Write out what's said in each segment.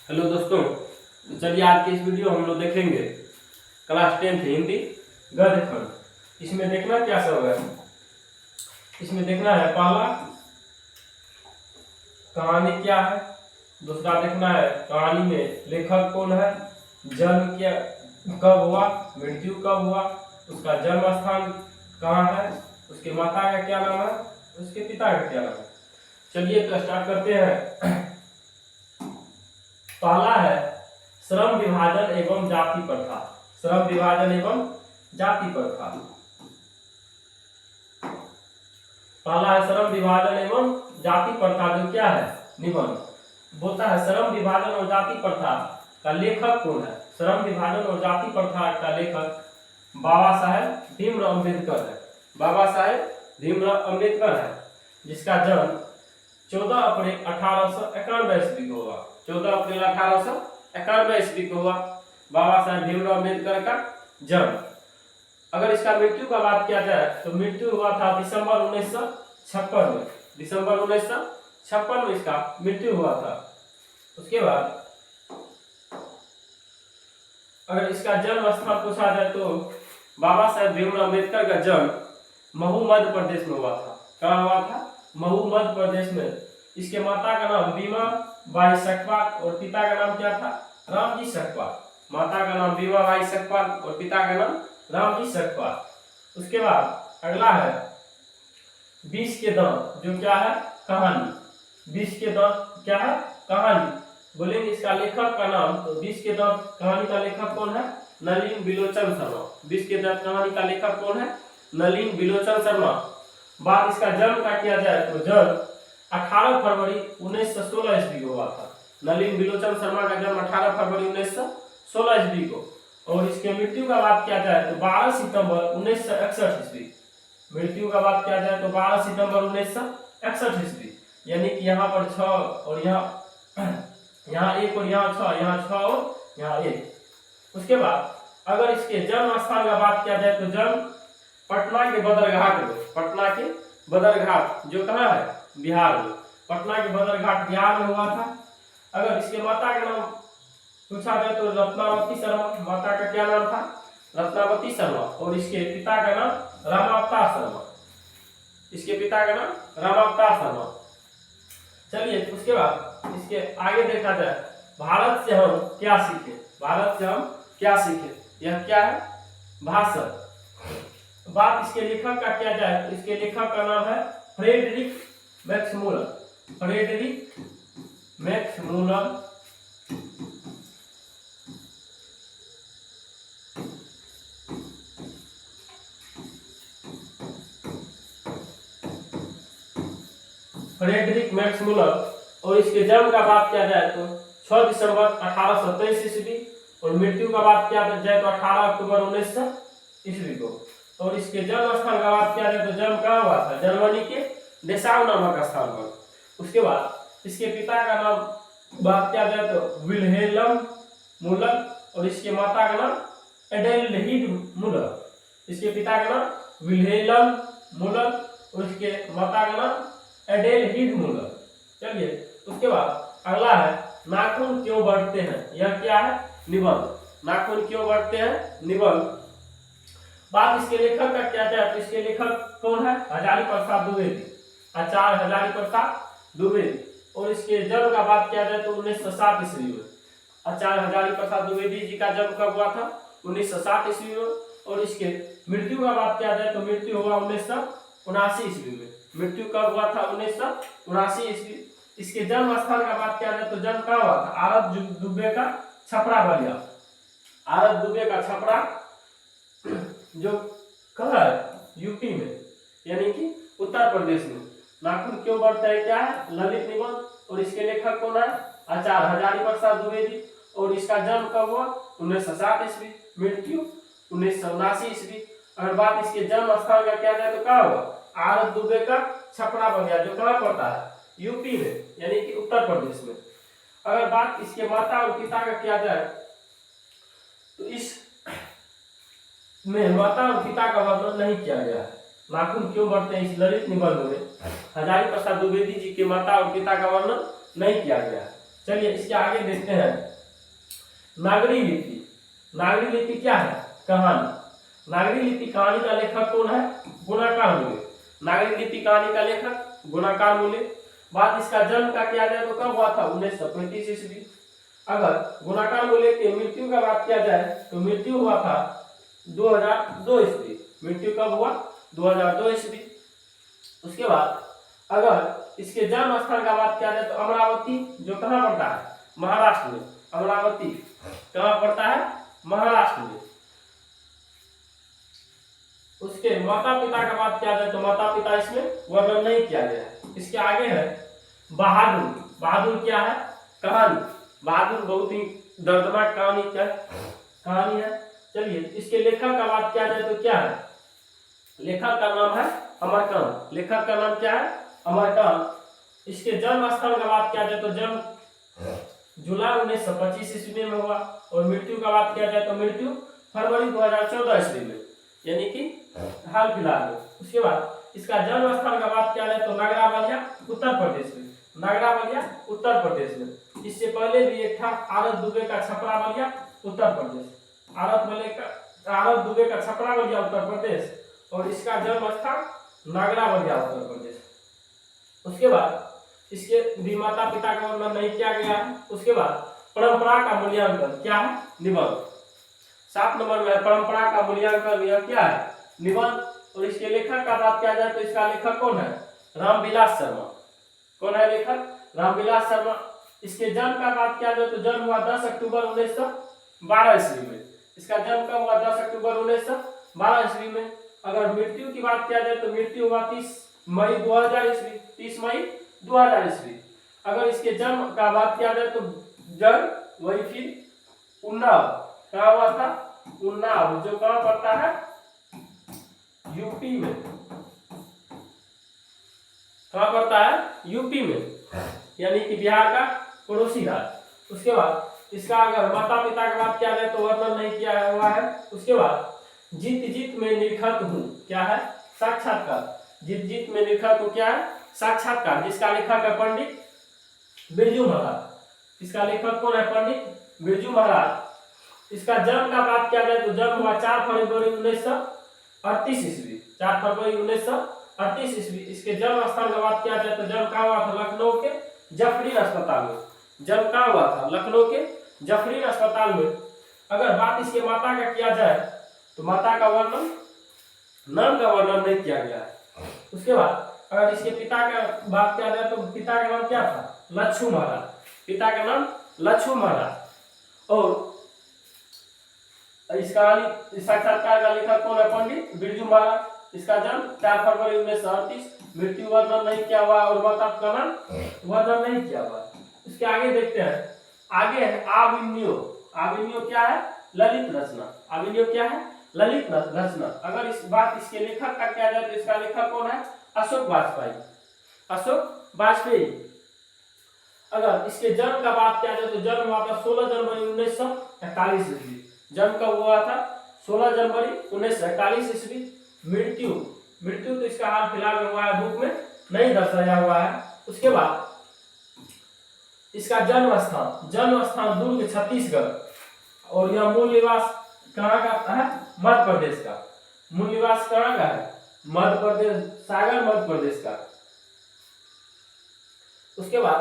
Hello दोस्तों, तो चलिए आज के इस वीडियो हम लोग देखेंगे क्लास 10th हिंदी गद्य खंड। इसमें देखना क्या सब है। इसमें देखना है पहला कहानी क्या है, दूसरा देखना है कहानी में लेखक कौन है, जन्म क्या कब हुआ, मृत्यु कब हुआ, उसका जन्म स्थान कहाँ है, उसके माता का क्या नाम है, उसके पिता का क्या नाम है। चलिए तो स्टार्ट करते हैं। पहला है श्रम विभाजन एवं जाति प्रथा। श्रम विभाजन एवं जाति प्रथा। पहला है श्रम विभाजन एवं जाति प्रथा, जो क्या है निबंध बोलता है। श्रम विभाजन और जाति प्रथा का लेखक कौन है। श्रम विभाजन और जाति प्रथा का लेखक बाबा साहेब भीमराव अम्बेडकर है। बाबा साहेब भीमराव अम्बेडकर है, जिसका जन्म 14 अप्रैल 1891 ईस्वी को हुआ। 14 अप्रैल 1891 ईस्वी को हुआ बाबा साहेब भीमराव अम्बेडकर का जन्म। अगर इसका मृत्यु का बात किया जाए तो मृत्यु हुआ था दिसंबर 1956 में। दिसंबर 1956 में इसका मृत्यु हुआ था। उसके बाद अगर इसका जन्म स्थल पूछा जाए तो बाबा साहेब भीमराव अम्बेडकर का जन्म महू मध्य प्रदेश में हुआ था। कहाँ हुआ था? महू मध्य प्रदेश में। इसके माता का नाम बीमा बाई सकपाल और पिता का नाम क्या था? रामजी सकपाल। माता का नाम बीमा बाई सकपाल और पिता का नाम रामजी सकपाल। उसके बाद अगला है 20 के दांत, जो क्या है कहानी। 20 के दांत क्या है? कहानी। बोलेंगे इसका लेखक का नाम, तो 20 के दांत कहानी का लेखक कौन है? नलिन बिलोचन शर्मा। 20 के दांत कहानी का लेखक कौन है? नलिन बिलोचन शर्मा। बात इसका जन्म का किया जाए तो जन्म 18 फरवरी 1916 ईस्वी को हुआ था। नलिन बिलोचन शर्मा का जन्म 18 फरवरी 1916 ईस्वी को। और इसके मृत्यु का बात किया जाए तो 12 सितंबर 1961 ईस्वी। मृत्यु का बात किया जाए तो 12 सितंबर 1961 ईस्वी। यानी कि यहाँ पर 6 और यहाँ 1 और यहाँ 6, यहाँ 6 और यहाँ 1। उसके बाद अगर इसके जन्म स्थान का बात किया जाए तो जन्म पटना के बदरघाट में। पटना के बदरघाट, जो कहाँ है? बिहार में। पटना के बदरघाट बिहार में हुआ था। अगर इसके माता का नाम पूछा जाए तो रत्नावती शर्मा। माता का क्या नाम था? रत्नावती शर्मा। और इसके पिता का नाम रामावतार शर्मा। इसके पिता का नाम रामावतार शर्मा। चलिए उसके बाद इसके आगे देखा जाए भारत से हम क्या सीखे। भारत से हम क्या सीखे, यह क्या है? भाषण। बात इसके लेखक का किया जाए तो इसके लेखक का नाम है Friedrich Max Muller. Friedrich Max Muller. Friedrich Max Muller. और इसके जन्म का बात किया जाए तो 6 दिसंबर 1823 ईस्वी। और मृत्यु का बात किया जाए तो 18 अक्टूबर 1900 ईस्वी को। और इसके जन्म स्थान का बात किया जाए तो जन्म कहाँ हुआ था? जर्मनी के डेसाउ नामक स्थान पर। उसके बाद इसके पिता का नाम बात किया जाए तो विल्हेल्म मूलर। और इसके माता का नाम एडेल्हिड मूलर। इसके पिता का नाम विल्हेल्म मूलर और इसके माता का नाम एडेल्हिड मूलर। चलिए उसके बाद अगला है नाखून क्यों बढ़ते हैं। यह क्या है? निबंध। नाखून क्यों बढ़ते हैं, निबंध। बात इसके लेखक का क्या जाए तो इसके लेखक कौन है? हजारी प्रसाद द्विवेदी। आचार्य हजारी प्रसाद द्विवेदी। और इसके जन्म का बात किया जाए तो 1907 ईस्वी में। आचार्य हजारी प्रसाद द्विवेदी जी का जन्म कब हुआ था? 1907 ईस्वी में। और इसके मृत्यु का बात किया जाए तो मृत्यु हुआ 1979 ईस्वी में। मृत्यु कब हुआ था? 1979 ईस्वी। इसके जन्म स्थान का बात किया जाए तो जन्म कहाँ हुआ था? आरत दुबे का छपरा बलिया। आरत दुबे का छपरा, जो कहाँ है? यूपी में, यानी कि उत्तर प्रदेश में। नाखून क्यों बढ़ता है क्या है? ललित निबंध। और इसके लेखक कौन है? आचार्य हजारी प्रसाद द्विवेदी। और इसका जन्म कब हुआ? 1907 ईस्वी। मृत्यु 1979 ईस्वी। अगर बात इसके जन्म स्थान का किया जाए तो कहाँ हुआ? आरत दुबे का छपरा बलिया, जो कहाँ पड़ता है? यूपी में, यानी कि उत्तर प्रदेश में। अगर बात इसके माता और पिता का किया जाए तो इस में माता और पिता का वर्णन नहीं किया गया है। नाखून क्यों बढ़ते हैं, इस ललित निबंध में हजारी प्रसाद द्विवेदी जी के माता और पिता का वर्णन नहीं किया गया है। चलिए इसके आगे देखते हैं। नागरी लिपि, नागरी लिपि क्या है? कहानी। नागरी लिपि कहानी का लेखक कौन है? गुणाकार मूल्य। नागरी लिपि कहानी का लेखक गुणाकार मूल्य। बात इसका जन्म का किया जाए तो कब हुआ था? 1935 ईस्वी। अगर गुणाकार मूल्य की मृत्यु का बात किया जाए तो मृत्यु हुआ था 2002 ईस्वी। मृत्यु कब हुआ? 2002 ईस्वी। उसके बाद अगर इसके जन्म स्थान का बात किया जाए तो अमरावती, जो कहाँ पड़ता है? महाराष्ट्र में। अमरावती कहाँ पड़ता है? महाराष्ट्र में। उसके माता पिता का बात किया जाए तो माता पिता इसमें वर्णन नहीं किया गया है। इसके आगे है बहादुर। बहादुर क्या है? कहानी। बहादुर बहुत ही दर्दनाक कहानी है। चलिए इसके लेखक का बात किया जाए तो क्या है? लेखक का नाम है अमरकांत। लेखक का नाम क्या है? अमरकांत। इसके जन्म स्थान का बात किया जाए तो जन्म जुलाई 1925 ईस्वी में हुआ और मृत्यु का बात किया जाए तो मृत्यु फरवरी 2014 ईस्वी में, यानी कि हाल फिलहाल में। उसके बाद इसका जन्म स्थान का बात किया जाए तो नगरा बलिया उत्तर प्रदेश में। नगरा बलिया उत्तर प्रदेश में। इससे पहले भी एक था आरत दुबे का छपरा बलिया उत्तर प्रदेश। आरत दुबे का छपरा बलिया उत्तर प्रदेश और इसका जन्म स्थान नगरा बलिया उत्तर प्रदेश। उसके बाद इसके भी माता पिता का वर्णन नहीं किया गया है। उसके बाद परंपरा का मूल्यांकन क्या है? निबंध। 7 नंबर में परंपरा का मूल्यांकन यह क्या है? निबंध। और इसके लेखक का बात किया जाए तो इसका लेखक कौन है? रामविलास शर्मा। कौन है लेखक? रामविलास शर्मा। इसके जन्म का बात किया जाए तो जन्म हुआ 10 अक्टूबर 1912 ईस्वी में। इसका जन्म कब हुआ? 10 अक्टूबर 1912 ईस्वी में। अगर मृत्यु की बात किया जाए तो मृत्यु हुआ 30 मई 2000 ईस्वी। 30 मई 2000 ईस्वी। अगर इसके जन्म का बात किया जाए तो जन्म वही फिर उन्नाव। कहाँ हुआ था? उन्नाव, जो कहाँ पड़ता है? यूपी में। कहाँ पड़ता है? यूपी में, यानी कि बिहार का पड़ोसी राज्य। उसके बाद इसका अगर माता पिता की बात किया जाए तो वर्णन नहीं किया हुआ है। उसके बाद जीत जीत में निरखत हूँ क्या है? साक्षात्कार। जीत जीत में निरखत हूँ क्या है? साक्षात्कार। जिसका लेखक है पंडित बिरजू महाराज। इसका लेखक कौन है? पंडित बिरजू महाराज। इसका जन्म का बात किया जाए तो जन्म हुआ 4 फरवरी 1938 ईस्वी। 4 फरवरी 1938 ईस्वी। इसके जन्म स्थान का बात किया जाए तो जन्म कहाँ हुआ था? लखनऊ के जफरीन अस्पताल में। जन्म कहाँ हुआ था? लखनऊ के जफरीन अस्पताल में। अगर बात इसके माता का किया जाए तो माता का वर्णन, नाम का वर्णन नहीं किया गया है। उसके बाद अगर इसके पिता का बात किया जाए तो पिता का नाम क्या था? लच्छू महाराज। पिता का नाम लच्छू महाराज। और इसका साक्षात्कार का लेखक कौन है? पंडित बिरजू महाराज। इसका जन्म 4 फरवरी 1938। मृत्यु वर्णन नहीं किया हुआ और माता का नाम वर्णन नहीं किया हुआ। इसके आगे देखते हैं। आगे है आविन्यो। आविन्यो क्या है? ललित रचना। आविन्यो क्या है? ललित रचना। अगर इस बात इसके लेखक का किया जाए तो इसका लेखक कौन है? अशोक वाजपेयी। अशोक वाजपेयी। अगर इसके जन्म का बात किया जाए तो जन्म हुआ था 16 जनवरी 1941 ईस्वी। जन्म कब हुआ था? 16 जनवरी 1941 ईस्वी। मृत्यु तो इसका हाल फिलहाल में हुआ है, बुक में नहीं दर्शाया हुआ है। उसके बाद इसका जन्म स्थान दुर्ग छत्तीसगढ़ और यह मूल निवास कहाँ का है? मध्य प्रदेश का। मूल निवास कहाँ का है? मध्य प्रदेश, सागर मध्य प्रदेश का। उसके बाद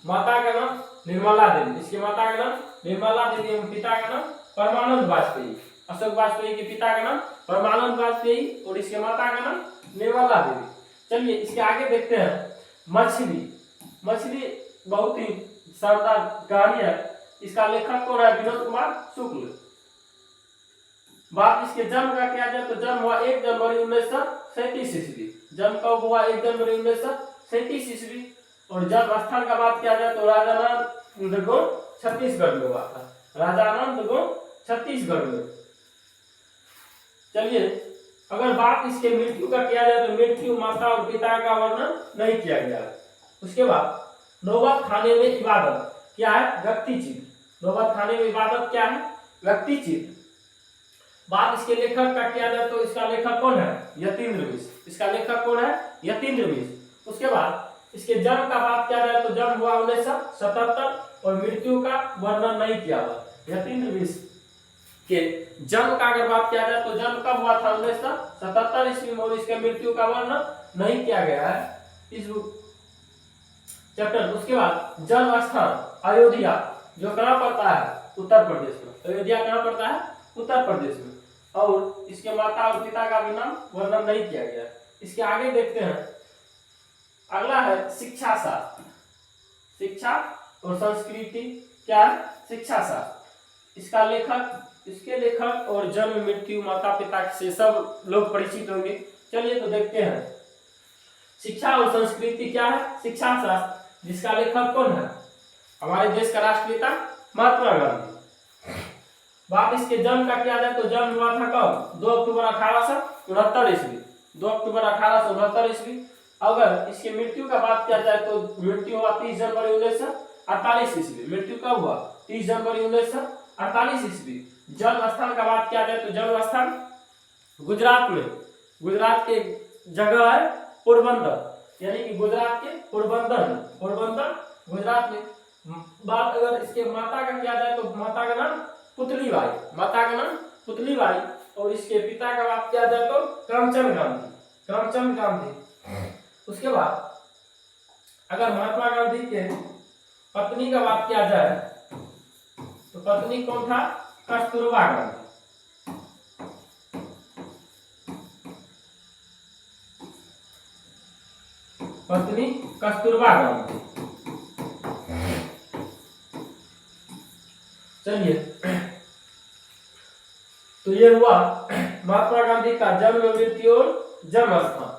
माता का नाम निर्मला देवी। इसके माता का नाम निर्मला देवी एवं पिता का नाम परमानंद वाजपेयी। अशोक वाजपेयी के पिता का नाम परमानंद वाजपेयी और इसके माता का नाम निर्मला देवी। चलिए इसके आगे देखते हैं। मछली बहुत ही शानदार कहानी है। इसका लेखक कौन है? विनोद कुमार शुक्ल। बात इसके जन्म का किया जाए तो जन्म हुआ 1 जनवरी 1937 ईस्वी। जन्म कब हुआ? 1 जनवरी 1937 ईस्वी। और जन्म स्थान का बात किया जाए तो राजानंद छत्तीसगढ़ में हुआ था। राजानंद छत्तीसगढ़ में। चलिए अगर बात इसके मृत्यु का किया जाए तो मृत्यु, माता और पिता का वर्णन नहीं किया गया। उसके बाद नौबत खाने में इबादत क्या है? व्यक्तिचित्र। नौबत खाने में इबादत क्या है? व्यक्तिचित्र। बात इसके लेखक का किया जाए तो इसका लेखक कौन है? यतीन्द्र मिश्र। इसका लेखक कौन है? यतीन्द्र मिश्र। उसके बाद इसके जन्म का बात किया जाए तो जन्म हुआ 1977 और मृत्यु का वर्णन नहीं किया हुआ। यतीन्द्र मिश्र के जन्म का अगर बात किया जाए तो जन्म कब हुआ था 1977 ईस्वी में, और इसके मृत्यु का वर्णन नहीं किया गया है इस चैप्टर। उसके बाद जन्म स्थान अयोध्या, जो कहाँ पड़ता है उत्तर प्रदेश में। अयोध्या कहाँ पड़ता है उत्तर प्रदेश में, और इसके माता और पिता का भी नाम वर्णन नहीं किया गया। इसके आगे देखते हैं, अगला है शिक्षा शास्त्र। शिक्षा और संस्कृति क्या है, शिक्षा शास्त्र। इसका लेखक, इसके लेखक और जन्म मृत्यु माता पिता से सब लोग परिचित होंगे। चलिए तो देखते हैं शिक्षा और संस्कृति क्या है, शिक्षा शास्त्र, जिसका लेखक कौन है, हमारे देश का राष्ट्रपिता महात्मा गांधी। बात इसके जन्म का किया जाए तो जन्म हुआ था कब, 2 अक्टूबर 1869 ईस्वी, 2 अक्टूबर 1869 ईस्वी। अगर इसकी मृत्यु का बात किया जाए तो मृत्यु हुआ 30 जनवरी 1948 ईस्वी। मृत्यु कब हुआ, 30 जनवरी 1948 ईस्वी। जन्म स्थान का बात किया जाए तो जन्म स्थान गुजरात में, गुजरात के जगह है पोरबंदर, यानी कि गुजरात के पोरबंदर गुजरात में। बात अगर इसके माता का किया जाए तो माता का नाम पुतलीबाई, माता का नाम पुतलीबाई, और इसके पिता का बात किया जाए तो करमचंद गांधी। उसके बाद अगर महात्मा गांधी के पत्नी का बात किया जाए तो पत्नी कौन था, कस्तूरबा गांधी। पत्नी कस्तूरबा गांधी। चलिए तो ये हुआ महात्मा गांधी का जन्म मृत्यु और जन्म स्थान।